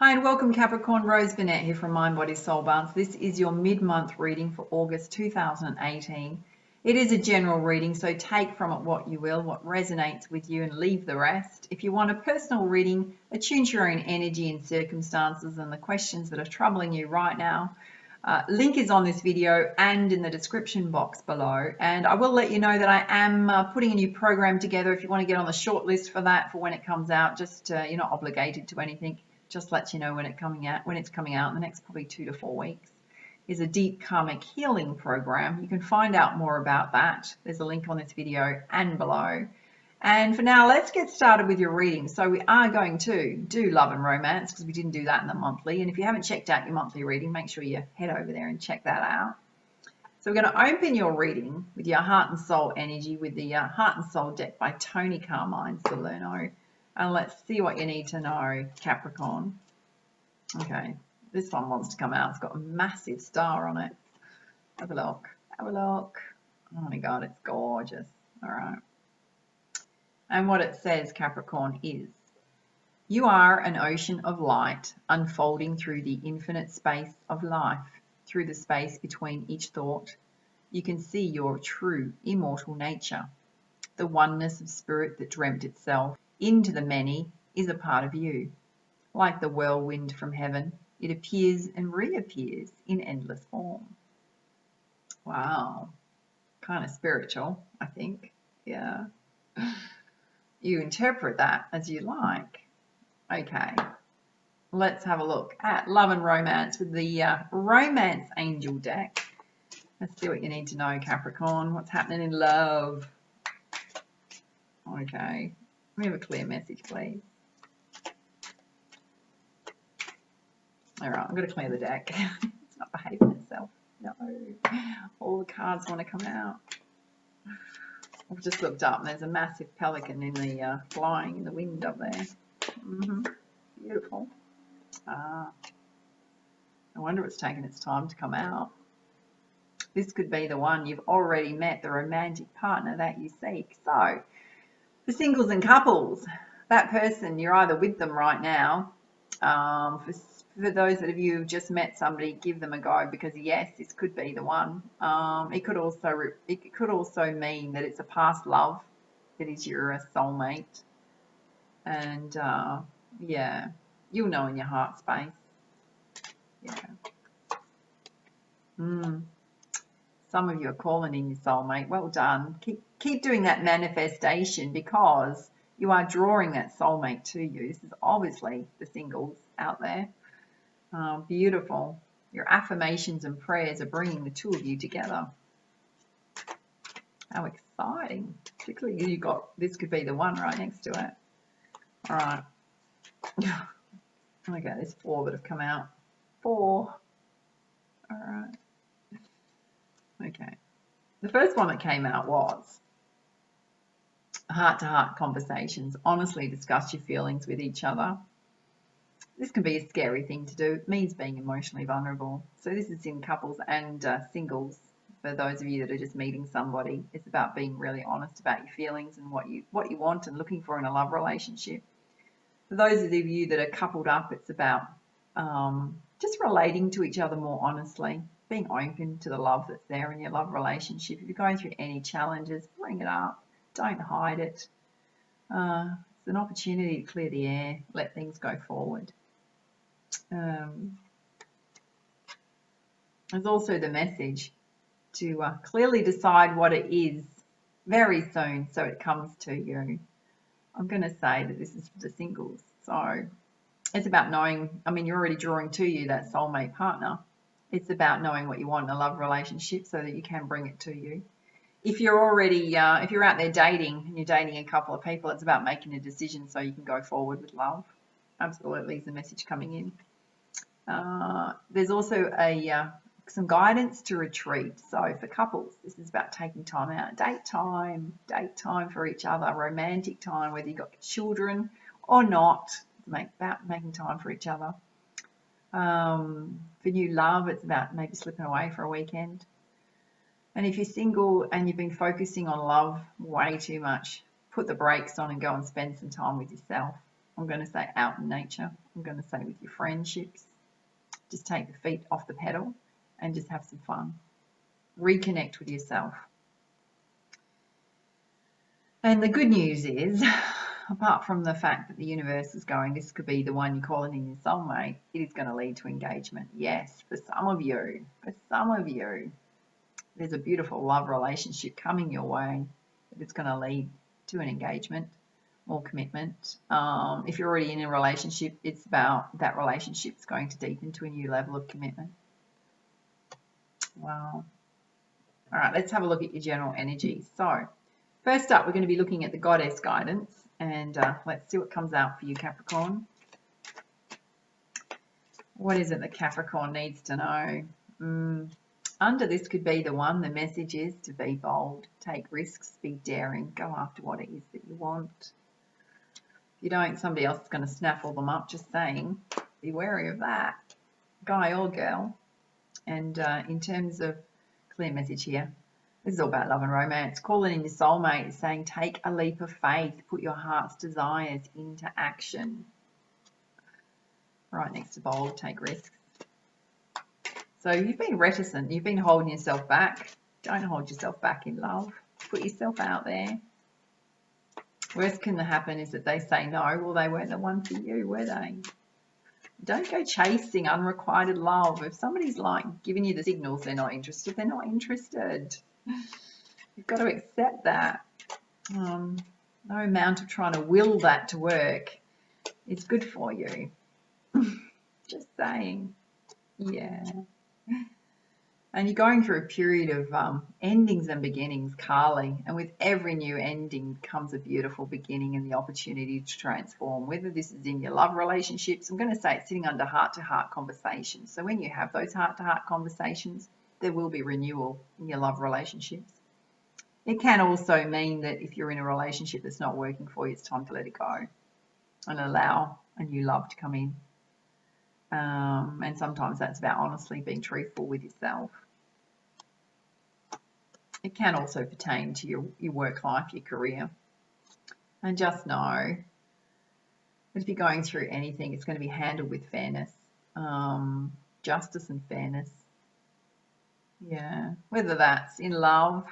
Hi and welcome Capricorn, Rose Burnett here from Mind, Body, Soul Balance. This is your mid-month reading for August 2018. It is a general reading, so take from it what you will, what resonates with you, and leave the rest. If you want a personal reading, attune to your own energy and circumstances and the questions that are troubling you right now, link is on this video and in the description box below. And I will let you know that I am putting a new program together. If you want to get on the short list for that, for when it comes out, just you're not obligated to anything. Just lets you know when it's coming out in the next probably 2 to 4 weeks. Is a deep karmic healing program. You can find out more about that. There's a link on this video and below. And for now, let's get started with your reading. So we are going to do love and romance because we didn't do that in the monthly. And if you haven't checked out your monthly reading, make sure you head over there and check that out. So we're going to open your reading with your heart and soul energy with the Heart and Soul deck by Tony Carmine Salerno. And let's see what you need to know, Capricorn. Okay, this one wants to come out. It's got a massive star on it. Have a look. Have a look. Oh my God, it's gorgeous. All right. And what it says, Capricorn, is you are an ocean of light unfolding through the infinite space of life. Through the space between each thought, you can see your true immortal nature. The oneness of spirit that dreamt itself into the many is a part of you. Like the whirlwind from heaven, it appears and reappears in endless form. Wow. Kind of spiritual, I think. Yeah. You interpret that as you like. Okay. Let's have a look at love and romance with the Romance Angel deck. Let's see what you need to know, Capricorn. What's happening in love? Okay. Let me have a clear message, please. All right, I'm going to clear the deck. It's not behaving itself. No. All the cards want to come out. I've just looked up and there's a massive pelican in the flying in the wind up there. Beautiful. No wonder it's taken its time to come out. This could be the one. You've already met the romantic partner that you seek. So, for singles and couples, that person, you're either with them right now. For those of you who've just met somebody, give them a go because yes, this could be the one. It could also mean that it's a past love that is your soulmate, and yeah, you'll know in your heart space. Yeah. Some of you are calling in your soulmate. Well done. Keep doing that manifestation because you are drawing that soulmate to you. This is obviously the singles out there. Beautiful. Your affirmations and prayers are bringing the two of you together. How exciting. Particularly you got, this could be the one right next to it. All right. Okay, there's 4 that have come out. 4. All right. Okay. The first one that came out was heart-to-heart conversations. Honestly discuss your feelings with each other. This can be a scary thing to do. It means being emotionally vulnerable. So this is in couples and singles. For those of you that are just meeting somebody, it's about being really honest about your feelings and what you want and looking for in a love relationship. For those of you that are coupled up, it's about just relating to each other more honestly, being open to the love that's there in your love relationship. If you're going through any challenges, bring it up. Don't hide it. It's an opportunity to clear the air, let things go forward. There's also the message to clearly decide what it is very soon so it comes to you. I'm going to say that this is for the singles. So it's about knowing, I mean, you're already drawing to you that soulmate partner. It's about knowing what you want in a love relationship so that you can bring it to you. If you're already, if you're out there dating and you're dating a couple of people, it's about making a decision so you can go forward with love. Absolutely is the message coming in. There's also some guidance to retreat. So for couples, this is about taking time out, date time for each other, romantic time, whether you've got children or not, about making time for each other. For new love, it's about maybe slipping away for a weekend. And if you're single and you've been focusing on love way too much, put the brakes on and go and spend some time with yourself. I'm going to say out in nature. I'm going to say with your friendships. Just take the feet off the pedal and just have some fun. Reconnect with yourself. And the good news is, apart from the fact that the universe is going, this could be the one you're calling in your soulmate, it is going to lead to engagement. Yes, for some of you, there's a beautiful love relationship coming your way that it's going to lead to an engagement or commitment. If you're already in a relationship, it's about that relationship's going to deepen to a new level of commitment. Wow. All right, let's have a look at your general energy. So first up, we're going to be looking at the goddess guidance, and let's see what comes out for you, Capricorn. What is it that Capricorn needs to know? Under this could be the one. The message is to be bold, take risks, be daring, go after what it is that you want. If you don't, somebody else is going to snaffle them up. Just saying, be wary of that, guy or girl. And in terms of clear message here, this is all about love and romance. Calling in your soulmate is saying take a leap of faith, put your heart's desires into action. Right next to bold, take risks. So you've been reticent, you've been holding yourself back. Don't hold yourself back in love. Put yourself out there. Worst can happen is that they say no. Well, they weren't the one for you, were they? Don't go chasing unrequited love. If somebody's like giving you the signals they're not interested, they're not interested. You've got to accept that. No amount of trying to will that to work is good for you. Just saying. Yeah. And you're going through a period of endings and beginnings, Carly. And with every new ending comes a beautiful beginning and the opportunity to transform. Whether this is in your love relationships, I'm going to say it's sitting under heart-to-heart conversations. So when you have those heart-to-heart conversations, there will be renewal in your love relationships. It can also mean that if you're in a relationship that's not working for you, it's time to let it go and allow a new love to come in. And sometimes that's about honestly being truthful with yourself. It can also pertain to your work life, your career. And just know that if you're going through anything, it's going to be handled with fairness, justice and fairness. Yeah, whether that's in love,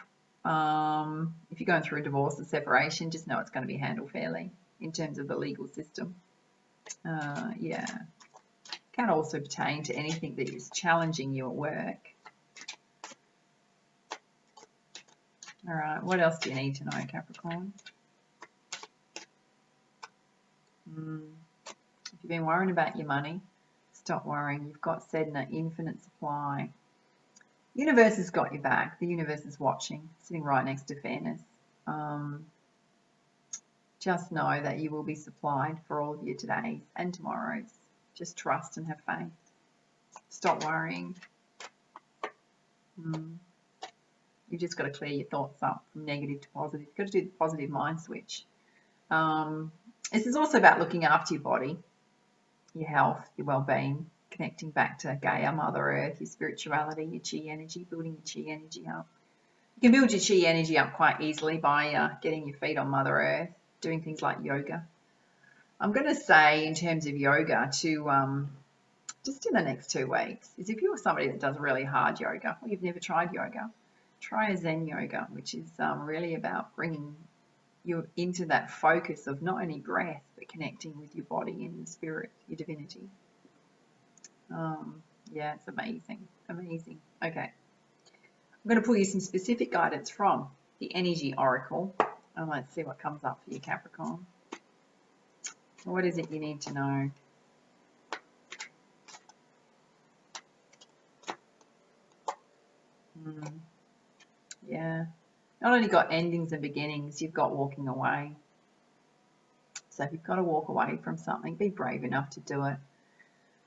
if you're going through a divorce or separation, just know it's going to be handled fairly in terms of the legal system. Yeah. Can also pertain to anything that is challenging you at work. All right, what else do you need to know, Capricorn? If you've been worrying about your money, stop worrying. You've got Sedna, infinite supply. Universe has got your back. The universe is watching, sitting right next to fairness. Just know that you will be supplied for all of your todays and tomorrows. Just trust and have faith. Stop worrying. You've just got to clear your thoughts up from negative to positive. You've got to do the positive mind switch. This is also about looking after your body, your health, your well-being, connecting back to Gaia, Mother Earth, your spirituality, your chi energy, building your chi energy up. You can build your chi energy up quite easily by getting your feet on Mother Earth, doing things like yoga. I'm going to say in terms of yoga to just in the next 2 weeks is if you're somebody that does really hard yoga or you've never tried yoga, try a Zen yoga, which is really about bringing you into that focus of not only breath but connecting with your body and your spirit, your divinity. Yeah, it's amazing. Okay, I'm going to pull you some specific guidance from the Energy Oracle, and let's see what comes up for you, Capricorn. What is it you need to know? Yeah, not only got endings and beginnings, you've got walking away. So if you've got to walk away from something, be brave enough to do it.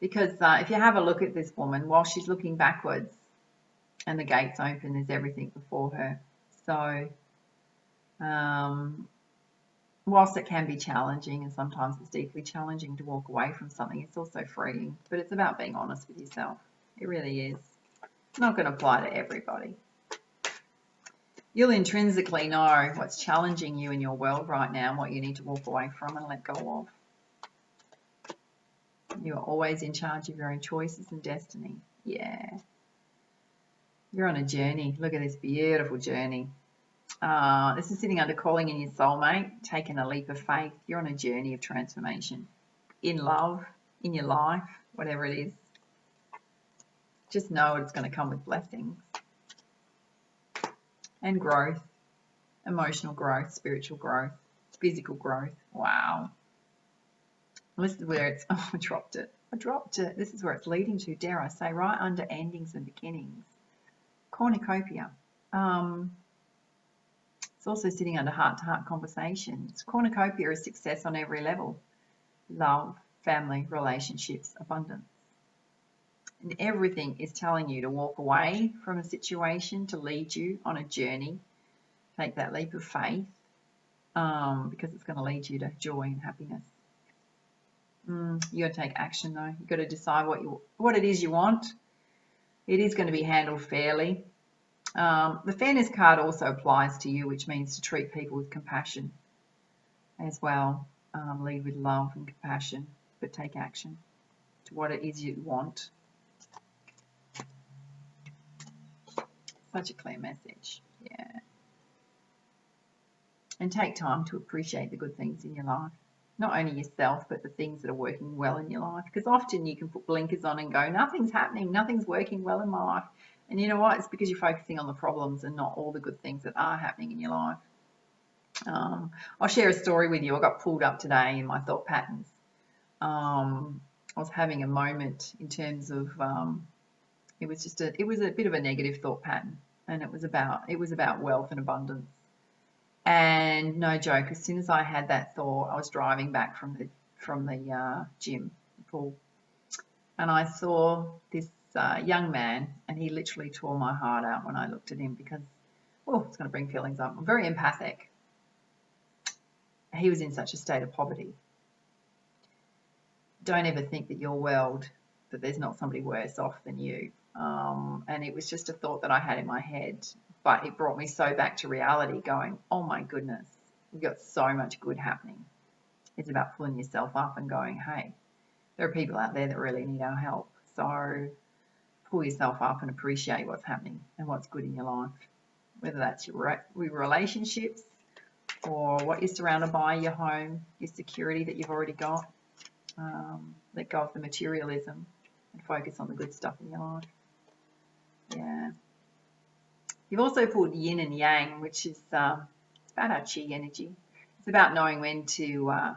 Because if you have a look at this woman, while she's looking backwards and the gate's open, there's everything before her. So whilst it can be challenging, and sometimes it's deeply challenging to walk away from something, it's also freeing. But it's about being honest with yourself. It really is. It's not going to apply to everybody. You'll intrinsically know what's challenging you in your world right now and what you need to walk away from and let go of. You are always in charge of your own choices and destiny. Yeah. You're on a journey. Look at this beautiful journey. This is sitting under calling in your soulmate, taking a leap of faith. You're on a journey of transformation in love, in your life, whatever it is. Just know it's going to come with blessings and growth, emotional growth, spiritual growth, physical growth. Wow. This is where it's, oh, I dropped it. This is where it's leading to, dare I say, right under endings and beginnings. Cornicopia. It's also sitting under heart-to-heart conversations. Cornicopia is success on every level. Love, family, relationships, abundance. And everything is telling you to walk away from a situation to lead you on a journey. Take that leap of faith because it's going to lead you to joy and happiness. You got to take action though. You got to decide what it is you want. It is going to be handled fairly. The fairness card also applies to you, which means to treat people with compassion as well. Lead with love and compassion, but take action to what it is you want. Such a clear message, yeah. And take time to appreciate the good things in your life. Not only yourself, but the things that are working well in your life. Because often you can put blinkers on and go, nothing's happening, nothing's working well in my life. And you know what? It's because you're focusing on the problems and not all the good things that are happening in your life. I'll share a story with you. I got pulled up today in my thought patterns. I was having a moment in terms of, it was a bit of a negative thought pattern, and it was about wealth and abundance. And no joke, as soon as I had that thought, I was driving back from the gym, the pool, and I saw this young man, and he literally tore my heart out when I looked at him because, it's going to bring feelings up. I'm very empathic. He was in such a state of poverty. Don't ever think that that there's not somebody worse off than you. And it was just a thought that I had in my head. But it brought me so back to reality going, oh my goodness, we've got so much good happening. It's about pulling yourself up and going, hey, there are people out there that really need our help. So pull yourself up and appreciate what's happening and what's good in your life, whether that's your relationships or what you're surrounded by, your home, your security that you've already got. Let go of the materialism and focus on the good stuff in your life. Yeah. You've also pulled yin and yang, which is about our chi energy. It's about knowing when to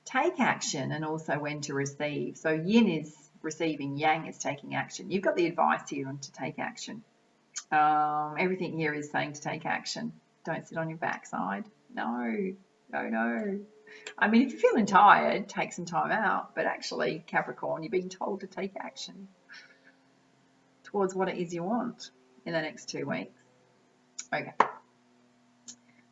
take action and also when to receive. So yin is receiving, yang is taking action. You've got the advice here on to take action. Everything here is saying to take action. Don't sit on your backside. No. I mean, if you're feeling tired, take some time out. But actually, Capricorn, you're being told to take action towards what it is you want in the next 2 weeks. Okay.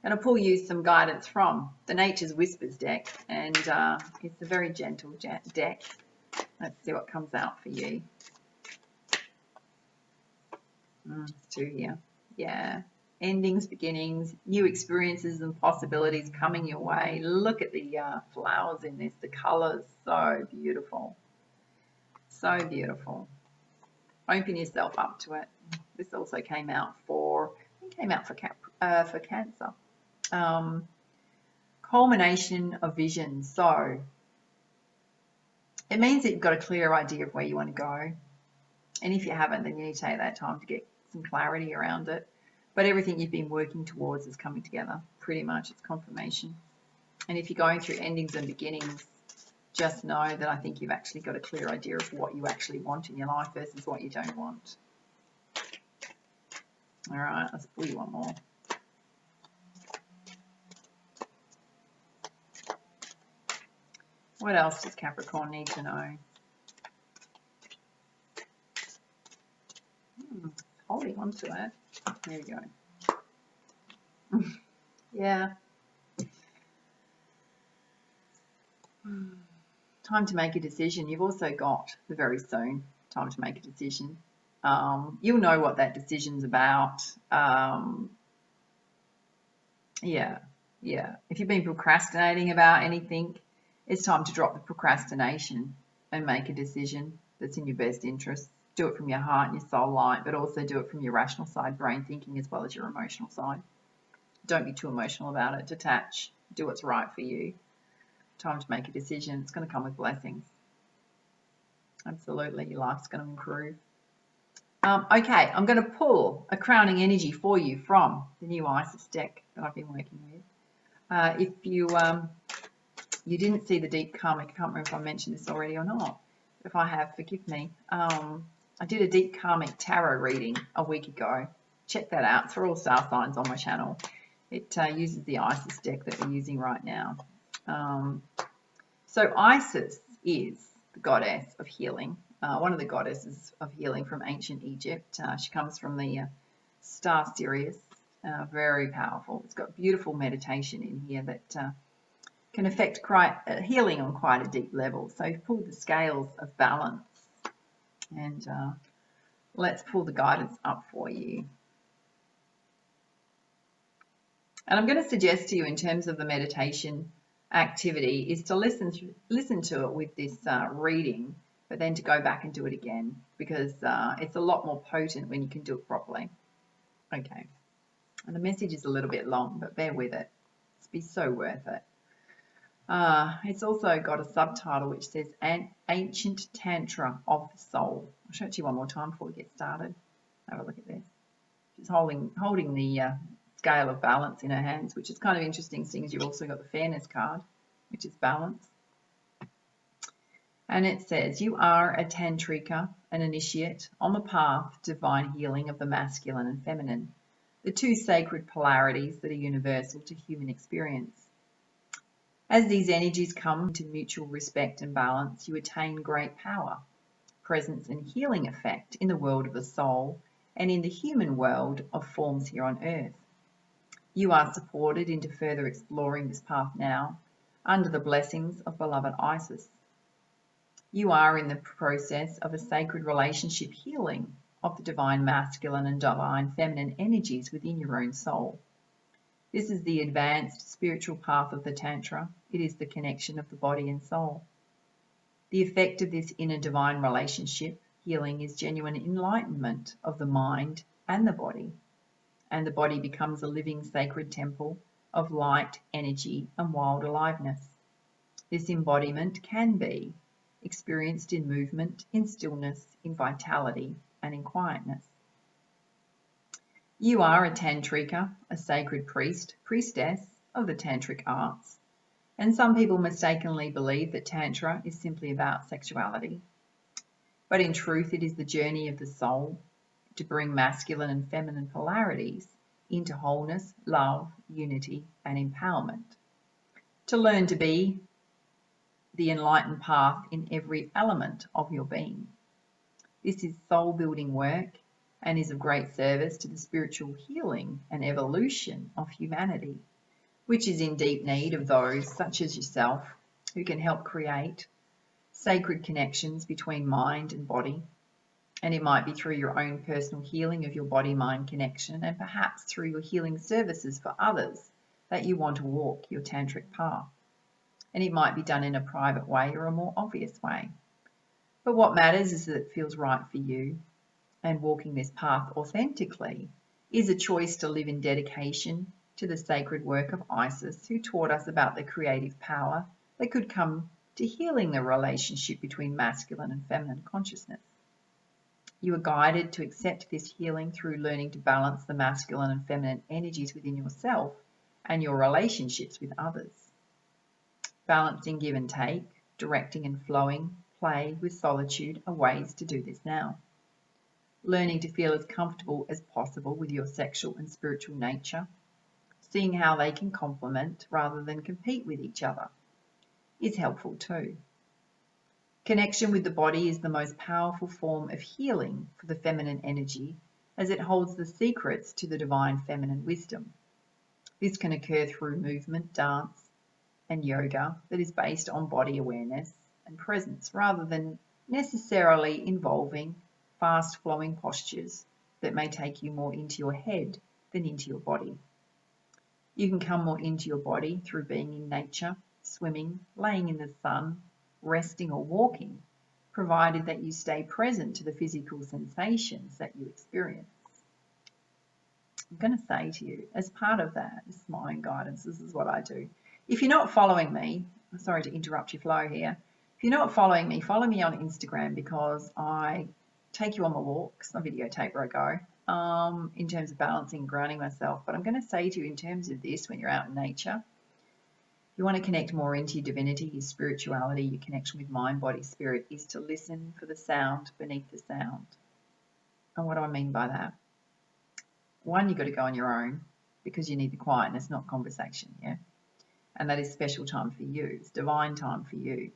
And I'll pull you some guidance from the Nature's Whispers deck. And it's a very gentle deck. Let's see what comes out for you. 2 here. Yeah. Endings, beginnings, new experiences and possibilities coming your way. Look at the flowers in this. The colours, so beautiful. So beautiful. Open yourself up to it. This also came out for Cancer. Culmination of vision. So it means that you've got a clear idea of where you want to go. And if you haven't, then you need to take that time to get some clarity around it. But everything you've been working towards is coming together. Pretty much, it's confirmation. And if you're going through endings and beginnings, just know that I think you've actually got a clear idea of what you actually want in your life versus what you don't want. All right, let's pull you one more. What else does Capricorn need to know? Holding on to it. There we go. Yeah. Time to make a decision. You've also got the very soon time to make a decision. You'll know what that decision's about. Yeah. If you've been procrastinating about anything, it's time to drop the procrastination and make a decision that's in your best interest. Do it from your heart and your soul light, but also do it from your rational side, brain thinking, as well as your emotional side. Don't be too emotional about it. Detach. Do what's right for you. Time to make a decision. It's going to come with blessings. Absolutely, your life's going to improve. Okay, I'm going to pull a crowning energy for you from the new Isis deck that I've been working with. If you didn't see the deep karmic, I can't remember if I mentioned this already or not. If I have, forgive me. I did a deep karmic tarot reading a week ago. Check that out. It's for all star signs on my channel. It uses the Isis deck that we're using right now. So Isis is the goddess of healing, one of the goddesses of healing from ancient Egypt. She comes from the star Sirius, very powerful. It's got beautiful meditation in here that can affect healing on quite a deep level. So pull the scales of balance and let's pull the guidance up for you. And I'm going to suggest to you in terms of the meditation activity is to listen to it with this reading, but then to go back and do it again, because it's a lot more potent when you can do it properly. Okay, and the message is a little bit long, but bear with it. It's be so worth it. It's also got a subtitle which says An Ancient Tantra of the Soul. I'll show it to you one more time before we get started. Have a look at this. She's holding the scale of balance in her hands, which is kind of interesting, seeing as you've also got the fairness card, which is balance. And it says, you are a tantrika, an initiate, on the path to divine healing of the masculine and feminine, the two sacred polarities that are universal to human experience. As these energies come into mutual respect and balance, you attain great power, presence and healing effect in the world of the soul and in the human world of forms here on earth. You are supported into further exploring this path now under the blessings of beloved Isis. You are in the process of a sacred relationship healing of the divine masculine and divine feminine energies within your own soul. This is the advanced spiritual path of the Tantra. It is the connection of the body and soul. The effect of this inner divine relationship healing is genuine enlightenment of the mind and the body becomes a living sacred temple of light, energy, and wild aliveness. This embodiment can be experienced in movement, in stillness, in vitality, and in quietness. You are a tantrika, a sacred priest, priestess of the tantric arts, and some people mistakenly believe that tantra is simply about sexuality. But in truth, it is the journey of the soul to bring masculine and feminine polarities into wholeness, love, unity, and empowerment. To learn to be the enlightened path in every element of your being. This is soul-building work and is of great service to the spiritual healing and evolution of humanity, which is in deep need of those such as yourself who can help create sacred connections between mind and body. And it might be through your own personal healing of your body-mind connection, and perhaps through your healing services for others that you want to walk your tantric path. And it might be done in a private way or a more obvious way. But what matters is that it feels right for you, and walking this path authentically is a choice to live in dedication to the sacred work of Isis, who taught us about the creative power that could come to healing the relationship between masculine and feminine consciousness. You are guided to accept this healing through learning to balance the masculine and feminine energies within yourself and your relationships with others. Balancing give and take, directing and flowing, play with solitude are ways to do this now. Learning to feel as comfortable as possible with your sexual and spiritual nature, seeing how they can complement rather than compete with each other, is helpful too. Connection with the body is the most powerful form of healing for the feminine energy, as it holds the secrets to the divine feminine wisdom. This can occur through movement, dance, and yoga that is based on body awareness and presence, rather than necessarily involving fast-flowing postures that may take you more into your head than into your body. You can come more into your body through being in nature, swimming, laying in the sun, resting or walking, provided that you stay present to the physical sensations that you experience. I'm going to say to you, as part of that, this is my own guidance, this is what I do. If you're not following me, I'm sorry to interrupt your flow here. If you're not following me, follow me on Instagram, because I take you on my walks. I videotape where I go in terms of balancing and grounding myself. But I'm going to say to you, in terms of this, when you're out in nature, you want to connect more into your divinity, your spirituality, your connection with mind, body, spirit, is to listen for the sound beneath the sound. And what do I mean by that? One, you've got to go on your own, because you need the quietness, not conversation, yeah? And that is special time for you. It's divine time for you.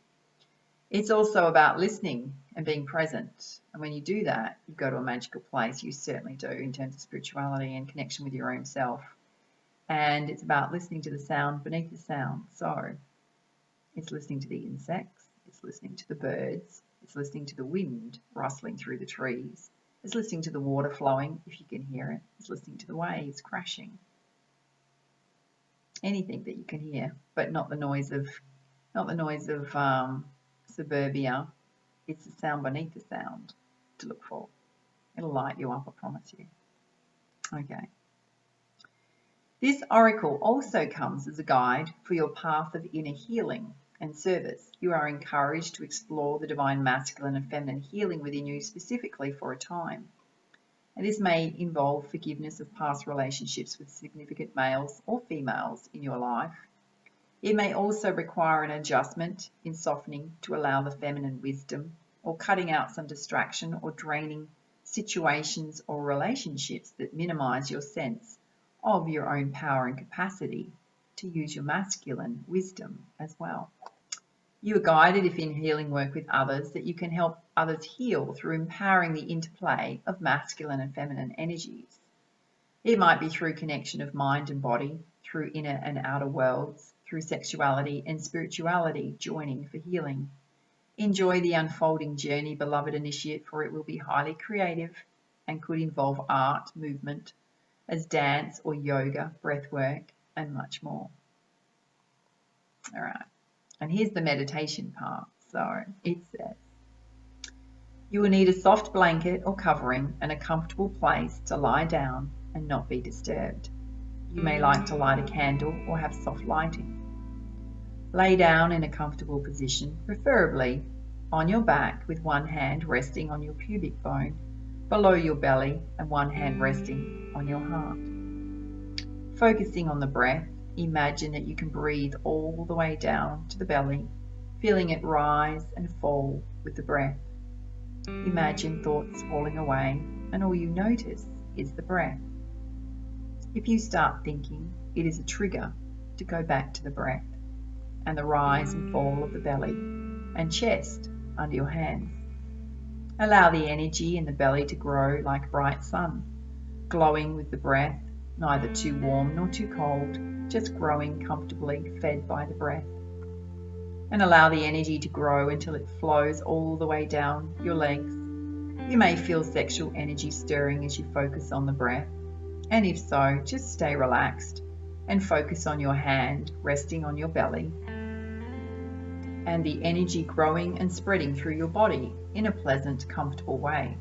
It's also about listening and being present. And when you do that, you go to a magical place. You certainly do, in terms of spirituality and connection with your own self. And it's about listening to the sound beneath the sound. So it's listening to the insects, it's listening to the birds, it's listening to the wind rustling through the trees, it's listening to the water flowing, if you can hear it, it's listening to the waves crashing. Anything that you can hear, but not the noise of suburbia. It's the sound beneath the sound to look for. It'll light you up, I promise you. Okay. This oracle also comes as a guide for your path of inner healing and service. You are encouraged to explore the divine masculine and feminine healing within you, specifically for a time. And this may involve forgiveness of past relationships with significant males or females in your life. It may also require an adjustment in softening to allow the feminine wisdom, or cutting out some distraction or draining situations or relationships that minimize your sense of your own power and capacity to use your masculine wisdom as well. You are guided, if in healing work with others, that you can help others heal through empowering the interplay of masculine and feminine energies. It might be through connection of mind and body, through inner and outer worlds, through sexuality and spirituality joining for healing. Enjoy the unfolding journey, beloved initiate, for it will be highly creative and could involve art, movement, as dance or yoga, breath work, and much more. All right, and here's the meditation part. So it says, you will need a soft blanket or covering and a comfortable place to lie down and not be disturbed. You may like to light a candle or have soft lighting. Lay down in a comfortable position, preferably on your back, with one hand resting on your pubic bone below your belly and one hand resting on your heart. Focusing on the breath, imagine that you can breathe all the way down to the belly, feeling it rise and fall with the breath. Imagine thoughts falling away, and all you notice is the breath. If you start thinking, it is a trigger to go back to the breath and the rise and fall of the belly and chest under your hands. Allow the energy in the belly to grow like a bright sun, glowing with the breath, neither too warm nor too cold, just growing comfortably, fed by the breath. And allow the energy to grow until it flows all the way down your legs. You may feel sexual energy stirring as you focus on the breath, and if so, just stay relaxed and focus on your hand resting on your belly and the energy growing and spreading through your body in a pleasant, comfortable way.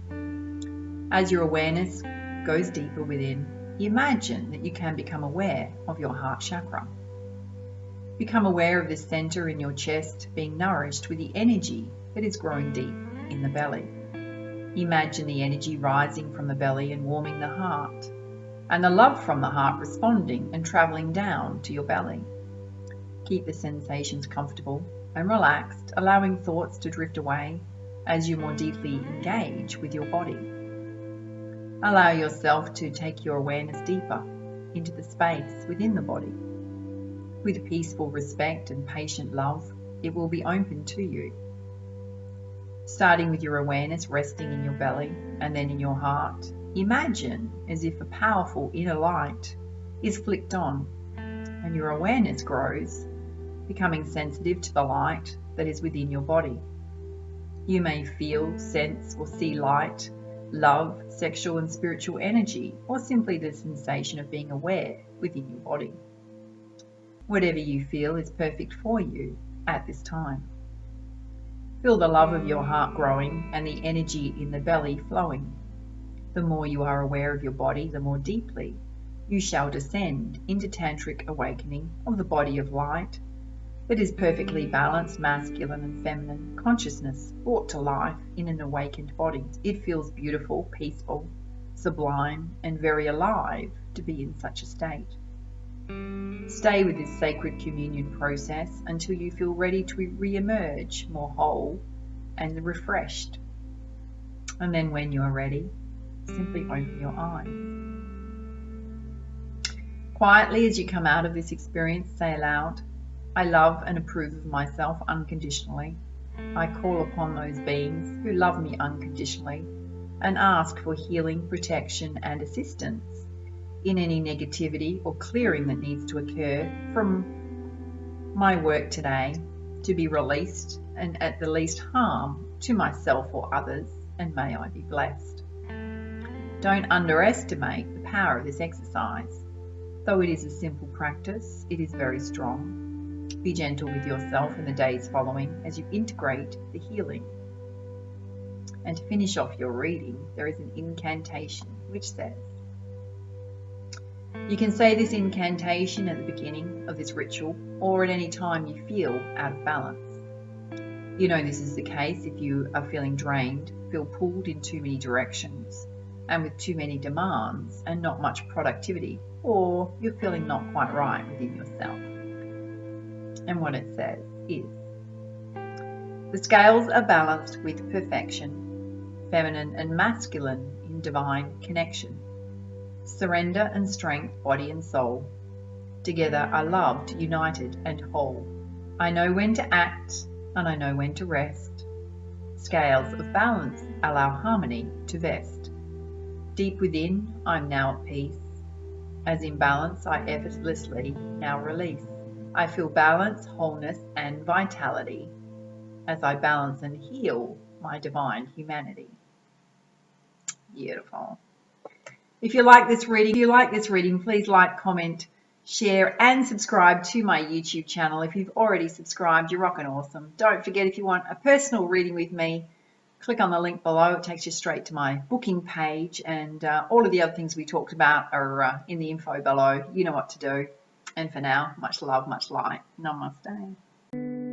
As your awareness goes deeper within, imagine that you can become aware of your heart chakra. Become aware of this center in your chest being nourished with the energy that is growing deep in the belly. Imagine the energy rising from the belly and warming the heart, and the love from the heart responding and traveling down to your belly. Keep the sensations comfortable and relaxed, allowing thoughts to drift away as you more deeply engage with your body. Allow yourself to take your awareness deeper into the space within the body. With peaceful respect and patient love, it will be open to you. Starting with your awareness resting in your belly and then in your heart, imagine as if a powerful inner light is flicked on and your awareness grows, becoming sensitive to the light that is within your body. You may feel, sense, or see light, love, sexual and spiritual energy, or simply the sensation of being aware within your body. Whatever you feel is perfect for you at this time. Feel the love of your heart growing and the energy in the belly flowing. The more you are aware of your body, the more deeply you shall descend into tantric awakening of the body of light that is perfectly balanced masculine and feminine consciousness brought to life in an awakened body. It feels beautiful, peaceful, sublime, and very alive to be in such a state. Stay with this sacred communion process until you feel ready to re-emerge more whole and refreshed. And then when you are ready, simply open your eyes. Quietly, as you come out of this experience, say aloud, I love and approve of myself unconditionally. I call upon those beings who love me unconditionally and ask for healing, protection, and assistance in any negativity or clearing that needs to occur from my work today to be released and at the least harm to myself or others, and may I be blessed. Don't underestimate the power of this exercise. Though it is a simple practice, it is very strong. Be gentle with yourself in the days following as you integrate the healing. And to finish off your reading, there is an incantation which says, you can say this incantation at the beginning of this ritual or at any time you feel out of balance. You know this is the case if you are feeling drained, feel pulled in too many directions and with too many demands and not much productivity, or you're feeling not quite right within yourself. And what it says is, the scales are balanced with perfection, feminine and masculine in divine connection. Surrender and strength, body and soul, together are loved, united and whole. I know when to act and I know when to rest. Scales of balance allow harmony to vest. Deep within, I'm now at peace. As in balance, I effortlessly now release. I feel balance, wholeness and vitality as I balance and heal my divine humanity. Beautiful. If you like this reading, please like, comment, share and subscribe to my YouTube channel. If you've already subscribed, you're rocking awesome. Don't forget, if you want a personal reading with me, click on the link below. It takes you straight to my booking page, and all of the other things we talked about are in the info below. You know what to do. And for now, much love, much light. Namaste.